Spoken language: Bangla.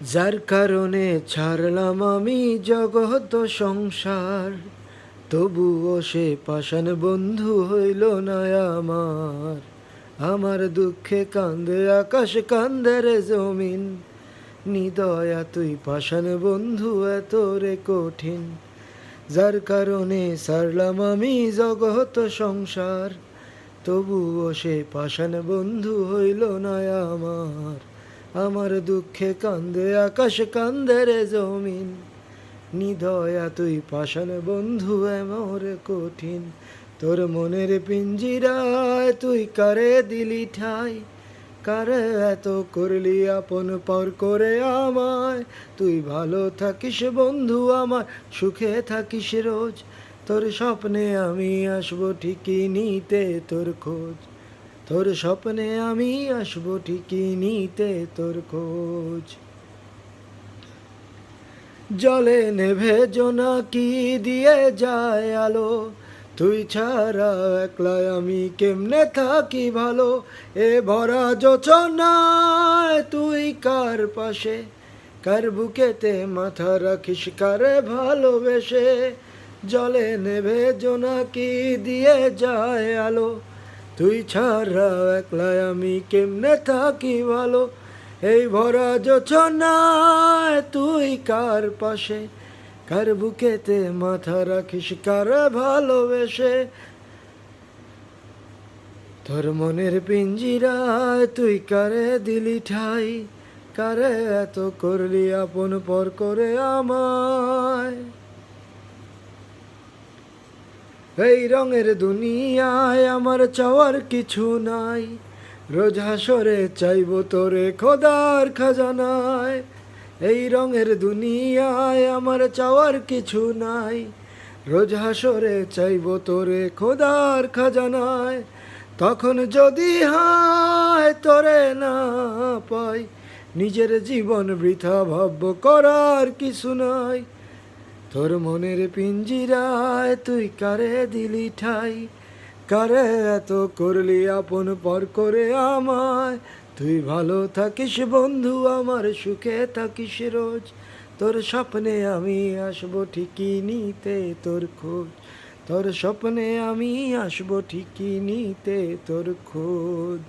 যার কারণে ছাড়লাম আমি জগত সংসার, তবুও সে পাষাণ বন্ধু হইল না আমার। আমার দুঃখে কান্দে আকাশ, কান্দে রে জমিন, নিদয়া তুই পাষাণ বন্ধু এত রে কঠিন। যার কারণে ছাড়লাম আমি জগত সংসার, তবুও সে পাষাণ বন্ধু হইল না আমার। আমার দুঃখে কান্দে আকাশ, কান্দে রে জমিন, নিদয়া তুই পাষাণ বন্ধু এমর কঠিন। তোর মনের পিঞ্জিরায় তুই কারে দিলি ঠাই, কারে এত করলি আপন পর করে আমায়। তুই ভালো থাকিস বন্ধু আমার, সুখে থাকিস রোজ, তোর স্বপ্নে আমি আসবো ঠিকই নিতে তোর খোঁজ। তোর স্বপ্নে আমি আসবো ঠিকই নিতে তোর খোঁজ। জলে নেভে জোনাকি দিয়ে যায় আলো, তুই ছাড়া একলা আমি কেমনে থাকি ভালো। এ ভরা যোচনায় তুই কার পাশে, কার বুকেতে মাথা রাখিস কারে ভালোবেসে। জলে নেভে জোনাকি দিয়ে যায় আলো, তুই ছাড়া একলা আমি কেমনে থাকি ভালো। এই ভরা যোছনায় তুই কার পাশে, কার বুকেতে মাথা রাখিস কারে ভালোবেসে। তোর মনের পিঞ্জিরায় তুই কারে দিলি ঠাই, কারে এত করলি আপন পর করে আমায়। এই রঙের দুনিয়ায় আমার চাওয়ার কিছু নাই, রোজ হাসরে চাইব তোরে খোদার খাজানায়। এই রঙের দুনিয়ায় আমার চাওয়ার কিছু নাই, রোজ হাসরে চাইব তোরে খোদার খাজানায়। তখন যদি হায় তোরে না পাই, নিজের জীবন বৃথা ভাব্য করার কিছু নাই। তোর মনের পিঞ্জিরায় তুই কারে দিলি ঠাই, কারে এত করলি আপন পর করে আমায়। তুই ভালো থাকিস বন্ধু আমার, সুখে থাকিস রোজ, তোর স্বপ্নে আমি আসবো ঠিকই নিতে তোর খোঁজ। তোর স্বপ্নে আমি আসবো ঠিকই নিতে তোর খোঁজ।